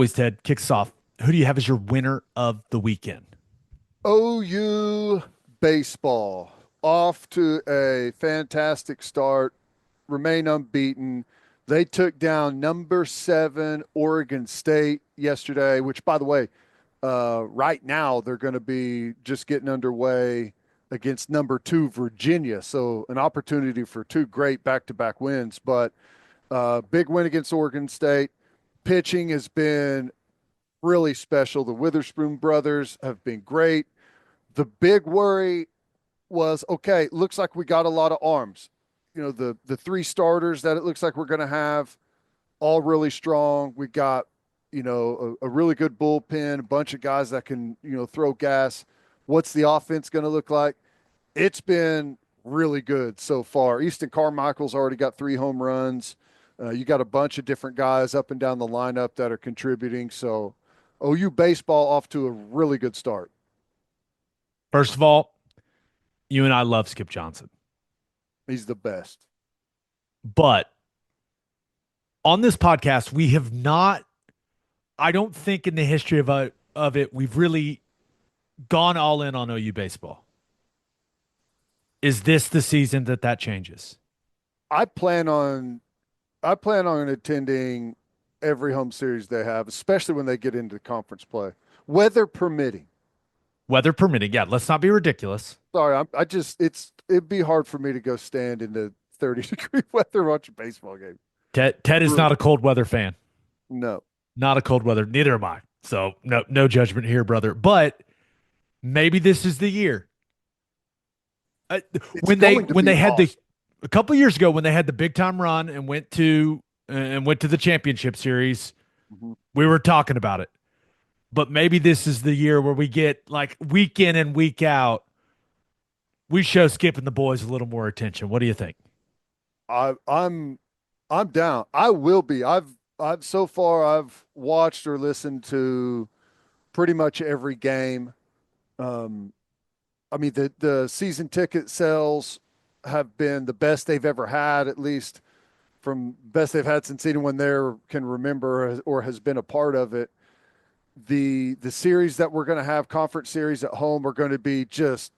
Always, Ted, kicks off. Who do you have as your winner of the weekend? OU baseball off to a fantastic start, remain unbeaten. They took down number 7 Oregon State yesterday, which, by the way, right now they're going to be just getting underway against number 2 Virginia. So an opportunity for two great back-to-back wins, but big win against Oregon State. Pitching has been really special. The Witherspoon brothers have been great. The big worry was okay, looks like we got a lot of arms. The three starters that it looks like we're going to have all really strong. We got, a really good bullpen, a bunch of guys that can, throw gas. What's the offense going to look like? It's been really good so far. Easton Carmichael's already got 3 home runs. You got a bunch of different guys up and down the lineup that are contributing. So OU baseball off to a really good start. First of all, you and I love Skip Johnson, He's the best. but on this podcast, we have not. I don't think in the history of it we've really gone all in on OU baseball. Is this the season that changes? I plan on I plan on attending every home series they have, especially when they get into conference play, weather permitting. Weather permitting. Yeah, let's not be ridiculous. Sorry, it'd be hard for me to go stand in the 30-degree weather watch a baseball game. Ted is not a cold weather fan. No, Not a cold weather. Neither am I. So no judgment here, brother. But maybe this is the year. Uh, it's when they going to when be they had the awesome. a couple years ago when they had the big time run and went to the championship series, Mhm. we were talking about it. But maybe this is the year where we get like week in and week out, we show Skip and the boys a little more attention. What do you think? I, I'm I'm down. I will be. I've so far I've watched or listened to pretty much every game. Um, I mean the season ticket sales have been the best they've ever had, at least from best they've had since anyone there can remember or has been a part of it. The series that we're going to have, conference series at home, are going to be just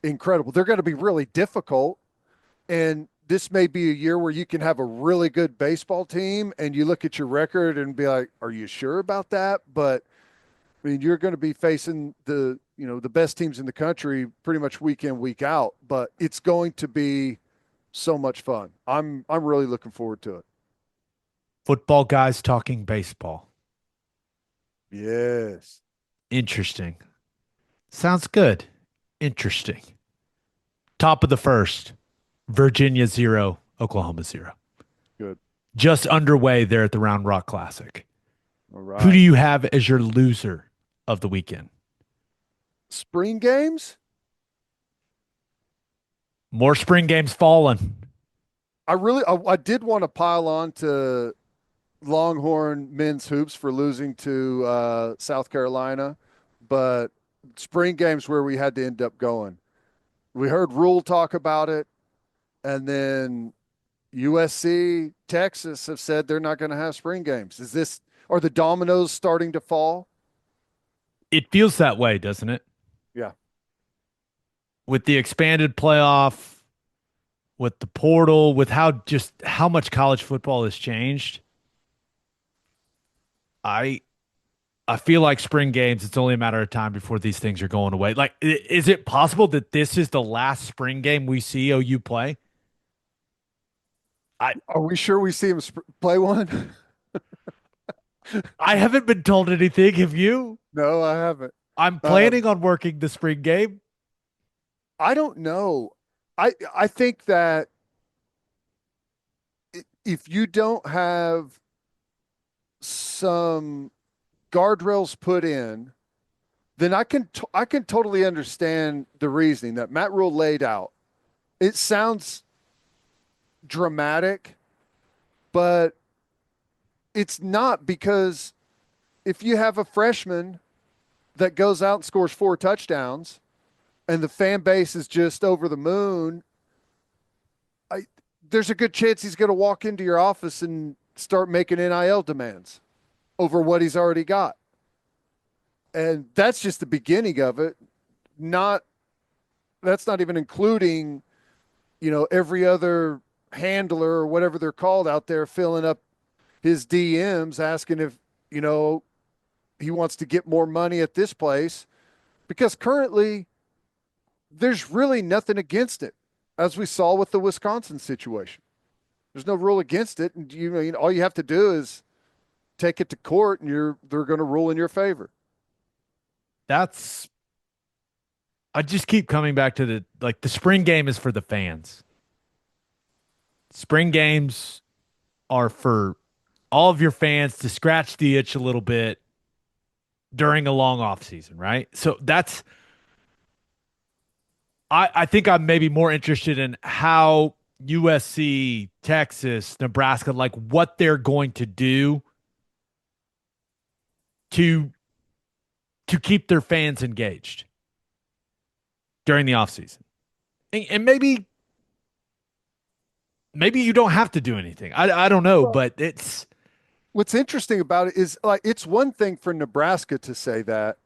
incredible. They're going to be really difficult, and this may be a year where you can have a really good baseball team and you look at your record and be like, are you sure about that? But I mean, you're going to be facing the best teams in the country pretty much week in, week out, but it's going to be so much fun. I'm really looking forward to it. Football guys talking baseball. Yes. Interesting. Sounds good. Interesting. Top of the first. Virginia 0, Oklahoma 0. Good. Just underway there at the Round Rock Classic. All Who do right. you have as your loser of the weekend? Spring games? More spring games fallen. I did want to pile on to Longhorn men's hoops for losing to South Carolina, but spring games where we had to end up going. We heard Rule talk about it, and then USC, Texas have said they're not going to have spring games. Are the dominoes starting to fall? It feels that way, doesn't it? Yeah. With the expanded playoff, with the portal, with how much college football has changed. I I feel like spring games, it's only a matter of time before these things are going away. Like, is it possible that this is the last spring game we see OU play? I Are we sure we see him play one? I haven't been told anything. Have you? No, I haven't. I'm Um, planning on working the spring game. I don't know. I think that if you don't have some guardrails put in, then I can totally understand the reasoning that Matt Rule laid out. It sounds dramatic, but it's not, because if you have a freshman that goes out and scores 4 touchdowns and the fan base is just over the moon, I there's a good chance he's going to walk into your office and start making NIL demands. over what he's already got. And that's just the beginning of it. Not That's not even including, every other handler or whatever they're called out there filling up his DMs asking if, he wants to get more money at this place because currently there's really nothing against it, as we saw with the Wisconsin situation. There's no rule against it, and all you have to do is take it to court, and they're going to rule in your favor. That's I just keep coming back to the spring game is for the fans. Spring games are for all of your fans to scratch the itch a little bit during a long off season, right? So I think I'm maybe more interested in how USC, Texas, Nebraska, like what they're going to do to keep their fans engaged during the offseason. And maybe you don't have to do anything. I don't know, Well, but it's what's interesting about it is like it's one thing for Nebraska to say that,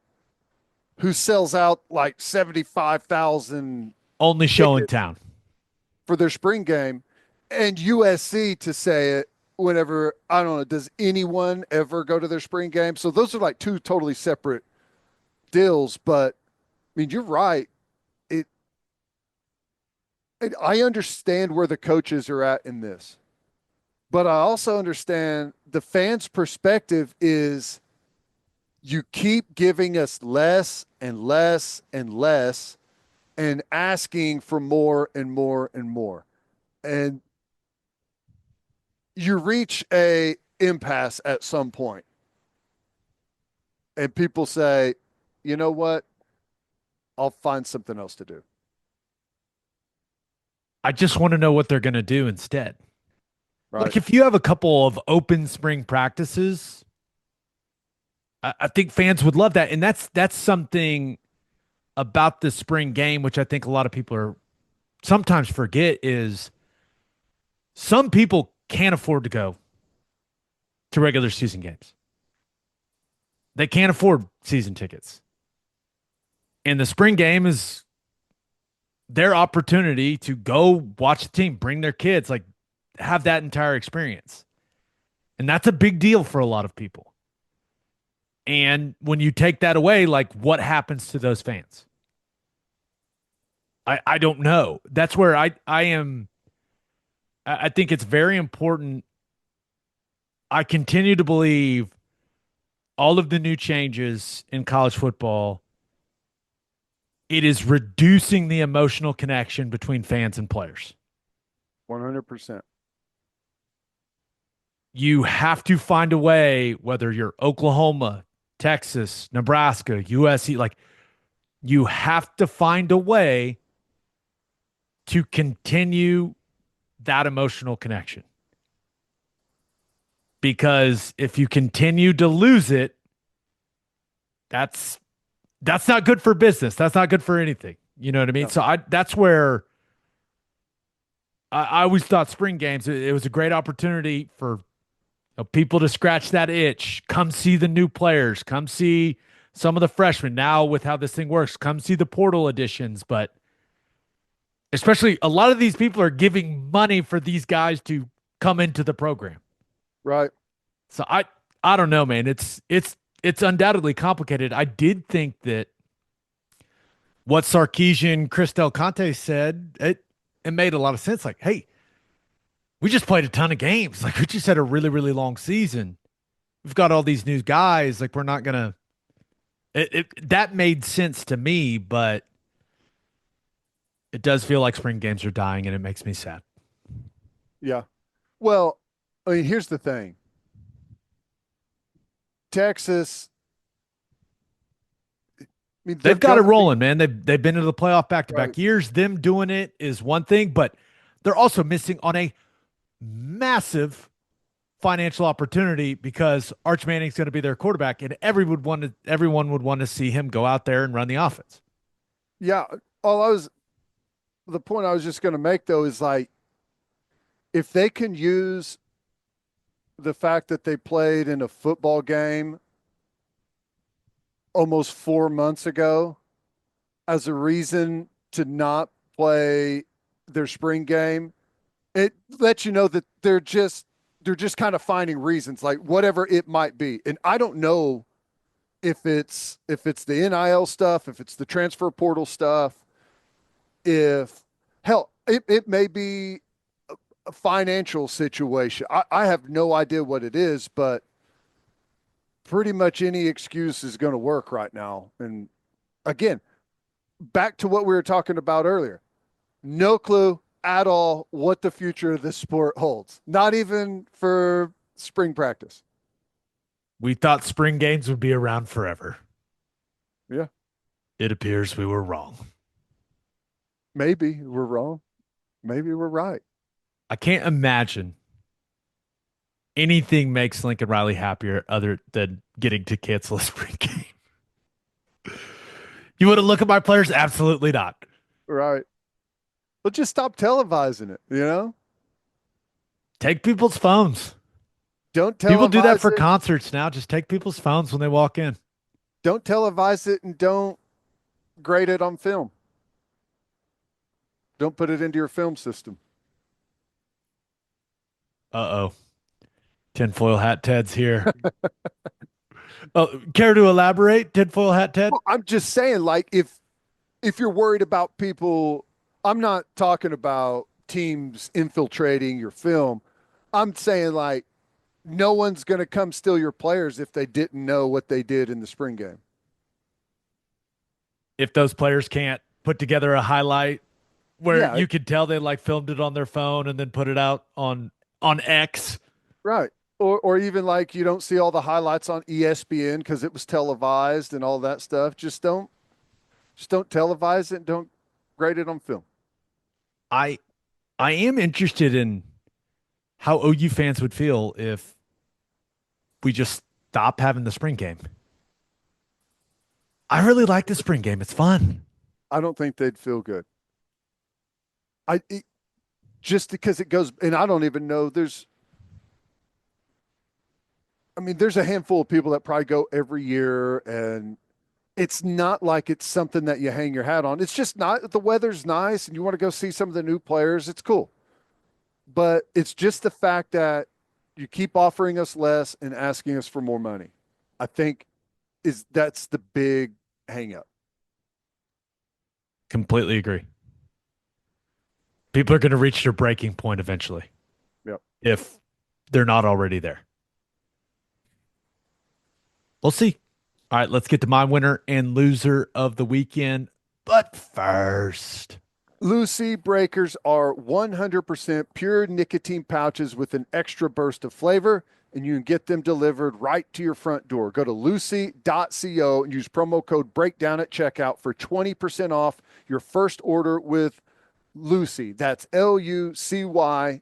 who sells out like 75,000 only show in tickets town. for their spring game, and USC to say it whenever, I don't know, does anyone ever go to their spring game? So those are like two totally separate deals. But I mean, you're right. It, I understand where the coaches are at in this, but I also understand the fans' perspective is you keep giving us less and less and less and asking for more and more and more. And you reach a impasse at some point, and people say, you know what? I'll find something else to do. I just want to know what they're going to do instead. Right. Like if you have a couple of open spring practices, I think fans would love that. And that's something about the spring game, which I think a lot of people are sometimes forget is some people can't afford to go to regular season games. They can't afford season tickets. And the spring game is their opportunity to go watch the team, bring their kids, like have that entire experience. And that's a big deal for a lot of people. And when you take that away, like what happens to those fans? I don't know. That's where I am. I think it's very important. I continue to believe all of the new changes in college football, it is reducing the emotional connection between fans and players. 100%. You have to find a way, whether you're Oklahoma, Texas, Nebraska, USC, like you have to find a way to continue that emotional connection. Because if you continue to lose it, that's not good for business. That's not good for anything. You know what I mean? No. So that's where I always thought spring games, it was a great opportunity for people to scratch that itch. Come see the new players. Come see some of the freshmen. Now with how this thing works, come see the portal additions. But especially a lot of these people are giving money for these guys to come into the program. Right. So I don't know, man. It's undoubtedly complicated. I did think that what Sarkisian Chris Del Conte said, it made a lot of sense. Like, hey, we just played a ton of games. Like we just had a really, really long season. We've got all these new guys. Like we're not gonna that made sense to me, but it does feel like spring games are dying and it makes me sad. Yeah. Well, I mean, here's the thing. Texas, I mean, they're They've got it gonna be rolling, man. They've been to the playoff back to right. back years. Them doing it is one thing, but they're also missing on a massive financial opportunity because Arch Manning's going to be their quarterback, and everyone would want to see him go out there and run the offense. Yeah. The point I was just going to make though is like, if they can use the fact that they played in a football game almost 4 months ago as a reason to not play their spring game, it lets you know that they're just kind of finding reasons, like whatever it might be. And I don't know if it's the NIL stuff, if it's the transfer portal stuff, if hell, it may be a financial situation. I have no idea what it is, but pretty much any excuse is going to work right now. And again, back to what we were talking about earlier. No clue at all what the future of this sport holds. Not even for spring practice. We thought spring games would be around forever. Yeah, It appears we were wrong. maybe we're wrong. Maybe we're right. I can't imagine anything makes Lincoln Riley happier other than getting to cancel a spring game. You want to look at my players? Absolutely not. Right. But just stop televising it, you know? Take people's phones. Don't People do that televise for it. concerts now. Just take people's phones when they walk in. Don't televise it and don't grade it on film. Don't put it into your film system. Uh-oh. Tinfoil hat Ted's here. Oh, care to elaborate, Tinfoil hat Ted? Well, I'm just saying, like, if you're worried about people, I'm not talking about teams infiltrating your film. I'm saying like no one's going to come steal your players if they didn't know what they did in the spring game. If those players can't put together a highlight where Yeah, you could tell they like filmed it on their phone and then put it out on X. right. Or even like you don't see all the highlights on ESPN because it was televised and all that stuff. Just don't televise it and don't grade it on film. I I am interested in how OU fans would feel if we just stop having the spring game. I really like the spring game. It's fun. I don't think they'd feel good. Just because it goes, and I don't even know. There's a handful of people that probably go every year, and it's not like it's something that you hang your hat on. It's just not. The weather's nice, and you want to go see some of the new players. It's cool, but it's just the fact that you keep offering us less and asking us for more money. I think that's the big hang up. Completely agree. People are going to reach their breaking point eventually Yep. if they're not already there. We'll see. All right, let's get to my winner and loser of the weekend. But first, Lucy breakers are 100% pure nicotine pouches with an extra burst of flavor, and you can get them delivered right to your front door. Go to lucy.co and use promo code breakdown at checkout for 20% off your first order with Lucy. That's lucy.co.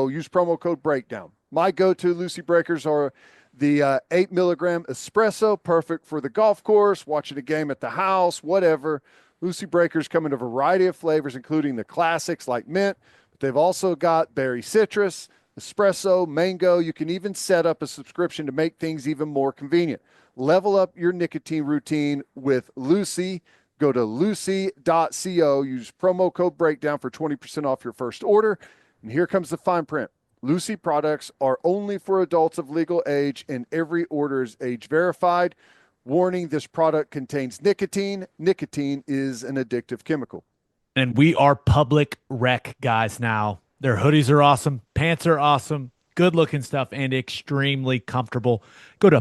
Use promo code breakdown. My go-to Lucy breakers are the 8 milligram espresso, perfect for the golf course, watching a game at the house, whatever. Lucy breakers come in a variety of flavors, including the classics like mint, but they've also got berry citrus, espresso, mango. You can even set up a subscription to make things even more convenient. Level up your nicotine routine with Lucy. Go to lucy.co, use promo code breakdown for 20% off your first order. And here comes the fine print. Lucy products are only for adults of legal age, and every order is age verified. Warning, this product contains nicotine. Nicotine is an addictive chemical. and we are public rec guys now. Their hoodies are awesome, pants are awesome, good looking stuff, and extremely comfortable. Go to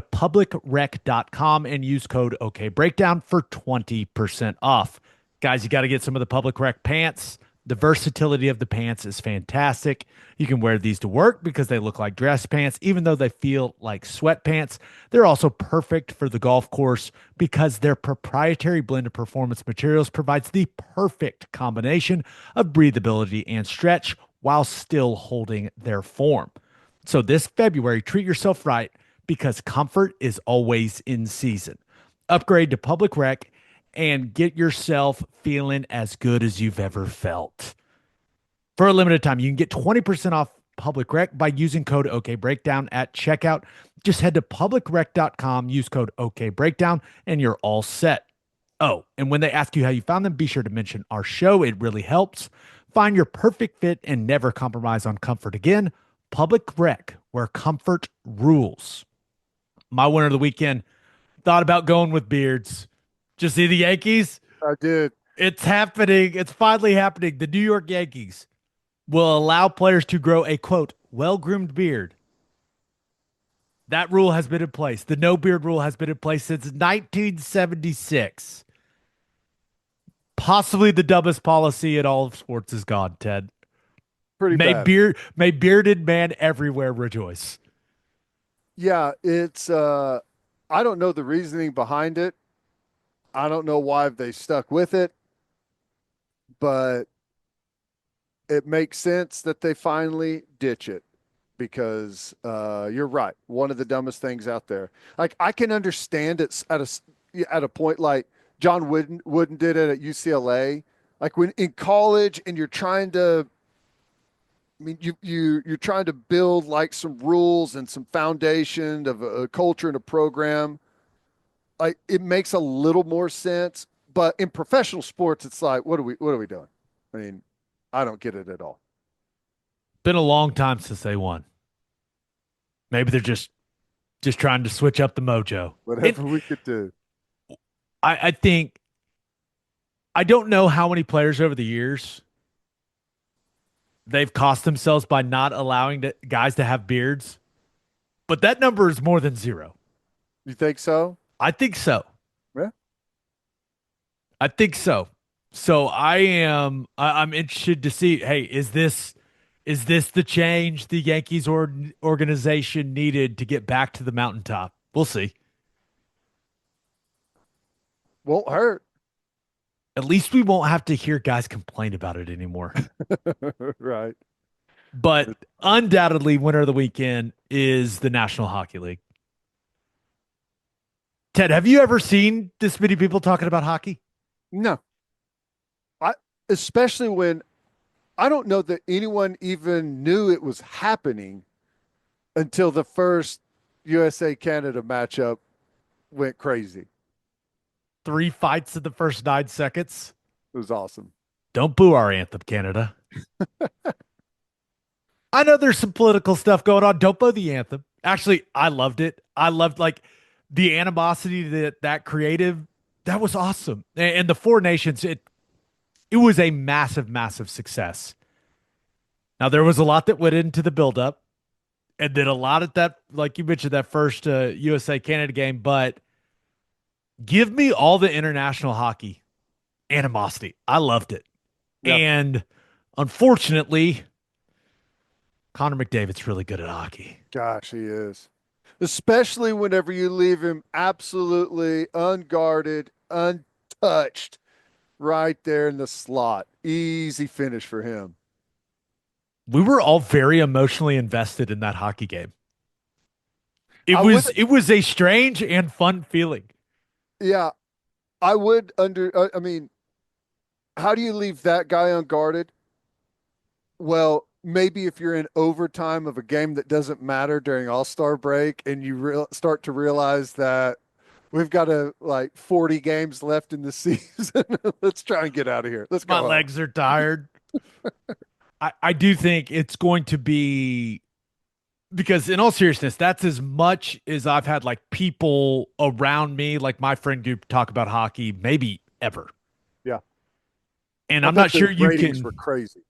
publicrec.com and use code OKBreakdown for 20% off. Guys, you got to get some of the public rec pants. The versatility of the pants is fantastic. You can wear these to work because they look like dress pants, even though they feel like sweatpants. They're also perfect for the golf course because their proprietary blend of performance materials provides the perfect combination of breathability and stretch while still holding their form. So this February, treat yourself right because comfort is always in season. Upgrade to Public Rec and get yourself feeling as good as you've ever felt. For a limited time, you can get 20% off Public Rec by using code OKBreakdown at checkout. Just head to publicrec.com, use code OKBreakdown, and you're all set. Oh, and when they ask you how you found them, be sure to mention our show. It really helps. Find your perfect fit and never compromise on comfort again. Public Rec, where comfort rules. My winner of the weekend, thought about going with beards. Just see the Yankees? I did. It's happening. It's finally happening. The New York Yankees will allow players to grow a quote, well-groomed beard. That rule has been in place. The no beard rule has been in place since 1976. Possibly the dumbest policy in all of sports is gone, Ted. Pretty bad. May bearded man everywhere rejoice. Yeah, it's I don't know the reasoning behind it. I don't know why they stuck with it, but it makes sense that they finally ditch it because you're right. One of the dumbest things out there. Like I can understand it at a point like John Wooden did it at UCLA. Like when in college and you're trying to I mean, you're trying to build like some rules and some foundation of a culture and a program. Like it makes a little more sense, but in professional sports, it's like, what are we doing? I mean, I don't get it at all. Been a long time since they won. Maybe they're just trying to switch up the mojo. Whatever we could do. I think I don't know how many players over the years they've cost themselves by not allowing guys to have beards, but that number is more than zero. You think so? I think so. Yeah. I think so. So I'm interested to see, hey, is this the change the Yankees organization needed to get back to the mountaintop? We'll see. Won't hurt. At least we won't have to hear guys complain about it anymore. Right. But undoubtedly, winner of the weekend is the National Hockey League. Ted, have you ever seen this many people talking about hockey? No. I especially when I don't know that anyone even knew it was happening until the first USA Canada matchup went crazy. 3 fights in the first 9 seconds. It was awesome. Don't boo our anthem, Canada. I know there's some political stuff going on. Don't boo the anthem. Actually, I loved it. I loved like the animosity that creative. That was awesome. And the Four Nations, it was a massive, massive success. Now there was a lot that went into the buildup, and then a lot at that, like you mentioned, that first USA Canada game. But give me all the international hockey animosity. I loved it. Yep. And unfortunately, Connor McDavid's really good at hockey. Gosh, he is. Especially whenever you leave him absolutely unguarded, untouched, right there in the slot. Easy finish for him. We were all very emotionally invested in that hockey game. It was a strange and fun feeling. Yeah, I mean, how do you leave that guy unguarded? Well, maybe if you're in overtime of a game that doesn't matter during All-Star break and you start to realize that we've got like 40 games left in the season. Let's try and get out of here. Let's go. My legs are tired. I do think it's going to be, because in all seriousness, that's as much as I've had like people around me, like my friend group, talk about hockey, maybe ever. Yeah. And I'm not sure you can. Were crazy.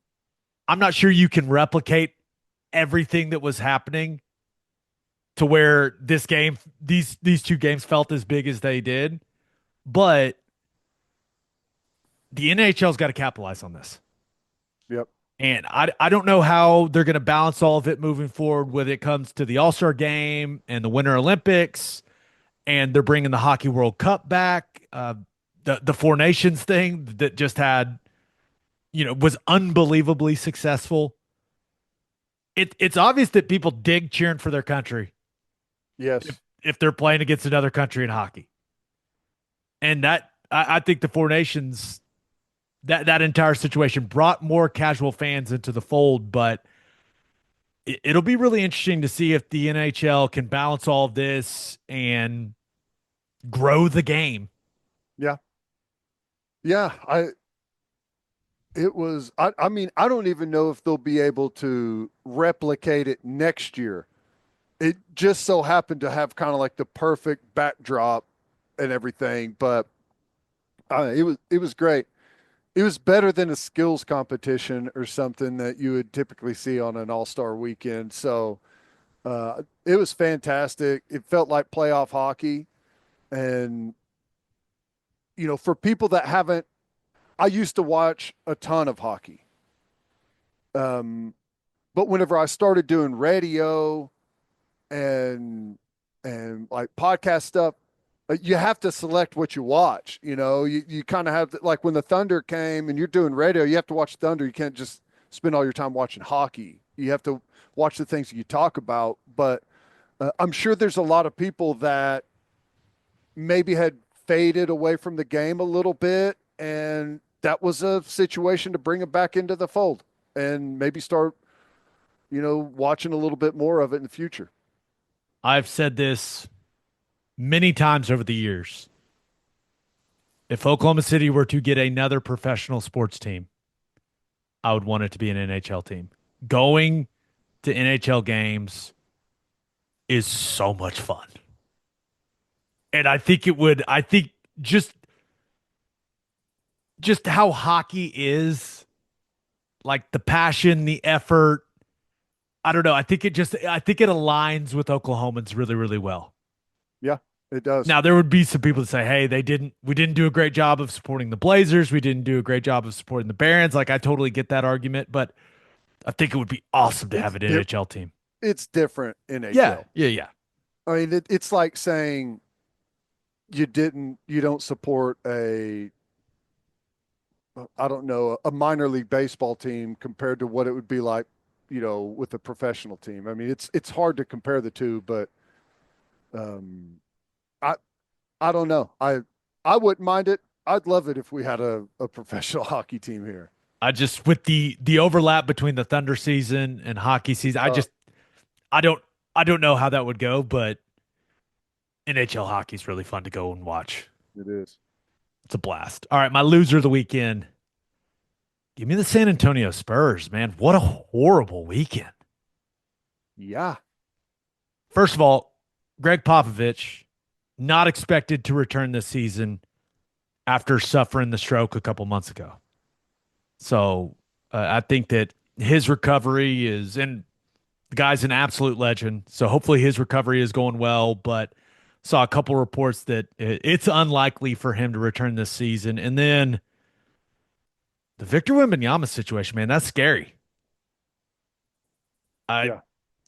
I'm not sure you can replicate everything that was happening to where this game, these two games felt as big as they did. But the NHL's got to capitalize on this. Yep. And I don't know how they're going to balance all of it moving forward when it comes to the All-Star game and the Winter Olympics, and they're bringing the Hockey World Cup back. The Four Nations thing that just had, was unbelievably successful. It's obvious that people dig cheering for their country. Yes. If they're playing against another country in hockey. And that I think the Four Nations, that entire situation brought more casual fans into the fold, but it'll be really interesting to see if the NHL can balance all of this and grow the game. Yeah. Yeah. I mean, I don't even know if they'll be able to replicate it next year. It just so happened to have kind of like the perfect backdrop and everything, but it was great. It was better than a skills competition or something that you would typically see on an all-star weekend. So it was fantastic. It felt like playoff hockey. And, for people that haven't, I used to watch a ton of hockey. Um, but whenever I started doing radio and like podcast stuff, you have to select what you watch. You kind of have like when the Thunder came and you're doing radio, you have to watch Thunder. You can't just spend all your time watching hockey. You have to watch the things you talk about. But I'm sure there's a lot of people that maybe had faded away from the game a little bit, and that was a situation to bring them back into the fold and maybe start, watching a little bit more of it in the future. I've said this many times over the years. If Oklahoma City were to get another professional sports team, I would want it to be an NHL team. Going to NHL games is so much fun. And I think just how hockey is, like the passion, the effort, I don't know. I think it aligns with Oklahomans really, really well. Yeah, it does. Now there would be some people that say, "Hey, we didn't do a great job of supporting the Blazers. We didn't do a great job of supporting the Barons." Like I totally get that argument, but I think it would be awesome to have It's an di- NHL team. it's different Yeah, NHL. yeah, yeah. I mean, it's like saying you don't support I don't know, a minor league baseball team compared to what it would be like, with a professional team. I mean, it's hard to compare the two, but um, I I don't know. I wouldn't mind it. I'd love it if we had a professional hockey team here. I just with the overlap between the Thunder season and hockey season, Uh, I don't I don't know how that would go, but NHL hockey is really fun to go and watch. it is. It's a blast. All right, my loser of the weekend. Give me the San Antonio Spurs, man. What a horrible weekend. Yeah. First of all, Greg Popovich not expected to return this season after suffering the stroke a couple months ago. So I think that his recovery is, and the guy's an absolute legend. So hopefully his recovery is going well. But saw a couple reports that it's unlikely for him to return this season. And then the Victor Wembanyama situation, man, that's scary. I Yeah.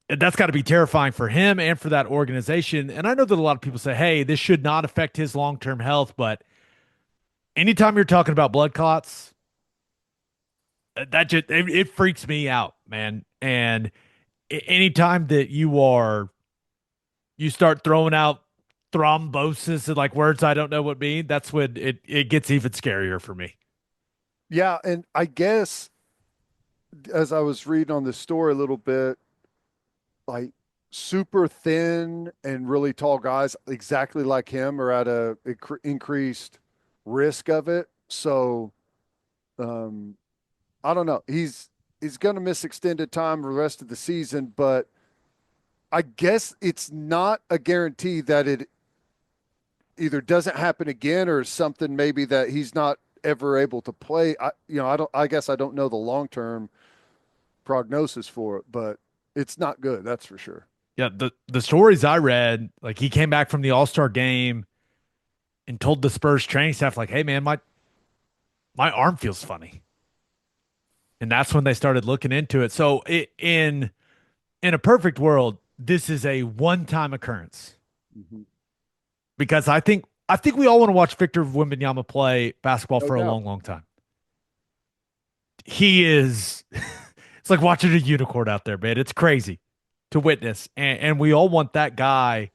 That's got to be terrifying for him and for that organization. And I know that a lot of people say, "Hey, this should not affect his long-term health," but anytime you're talking about blood clots, it freaks me out, man. And anytime that you start throwing out thrombosis and like words I don't know what mean, that's when it gets even scarier for me. Yeah. And I guess as I was reading on the story a little bit, like super thin and really tall guys exactly like him are at a increased risk of it. So um, I don't know. He's going to miss extended time for the rest of the season, but I guess it's not a guarantee that it either doesn't happen again or something maybe that he's not ever able to play. I don't. I guess I don't know the long term prognosis for it, but it's not good. That's for sure. Yeah, the stories I read, like he came back from the All-Star game and told the Spurs training staff, like, "Hey man, my arm feels funny." And that's when they started looking into it. So in a perfect world, this is a one-time occurrence Mhm. because I think we all want to watch Victor Wembanyama play basketball No for a doubt. long, long time. He is it's like watching a unicorn out there, man. It's crazy to witness. And we all want that guy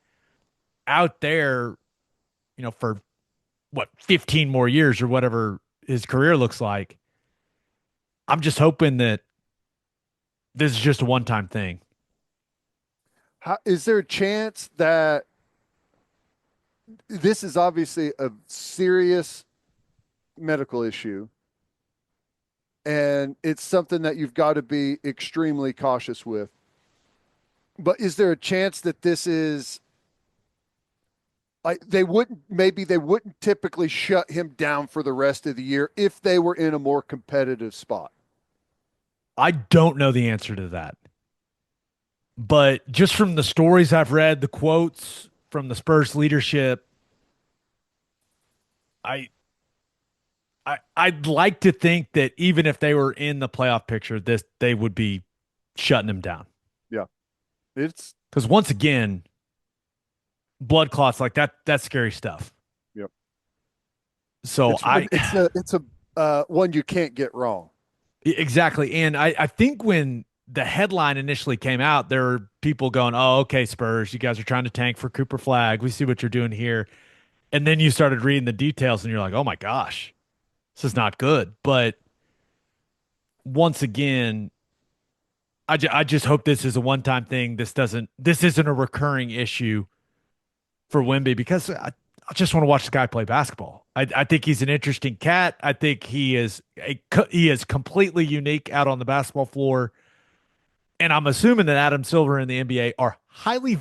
out there, for what, 15 more years or whatever his career looks like. I'm just hoping that this is just a one-time thing. Is there a chance that this is obviously a serious medical issue and it's something that you've got to be extremely cautious with? But is there a chance that this is like they wouldn't typically shut him down for the rest of the year if they were in a more competitive spot? I don't know the answer to that. But just from the stories I've read, the quotes from the Spurs leadership, I I'd like to think that even if they were in the playoff picture, this they would be shutting him down. Yeah. It's Because once again, blood clots like that's scary stuff. yep. So It's one it's a one you can't get wrong. exactly. And I think when the headline initially came out, there were people going, "Oh, okay, Spurs, you guys are trying to tank for Cooper Flag. We see what you're doing here." And then you started reading the details and you're like, "Oh my gosh, this is not good." But once again, I just hope this is a one-time thing. This isn't a recurring issue for Wemby because I just want to watch the guy play basketball. I think he's an interesting cat. I think he is completely unique out on the basketball floor. And I'm assuming that Adam Silver and the NBA are highly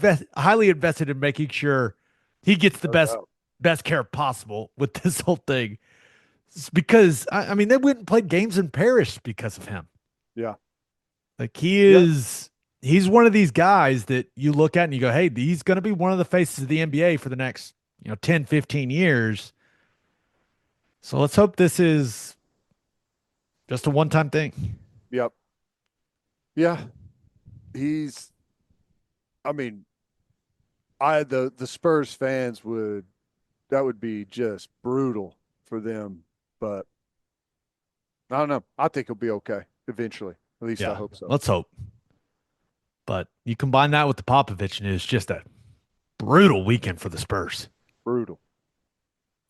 invested in making sure he gets the No doubt. best care possible with this whole thing. It's because I mean they went and played games in Paris because of him. Yeah. Like Yeah. he's one of these guys that you look at and you go, "Hey, he's going to be one of the faces of the NBA for the next, 10, 15 years." So let's hope this is just a one-time thing. Yep. Yeah. He's I mean, the Spurs fans would that would be just brutal for them, but I don't know. I think he'll be okay eventually. At least I Yeah, hope so. let's hope. But you combine that with the Popovich news, just a brutal weekend for the Spurs. Brutal.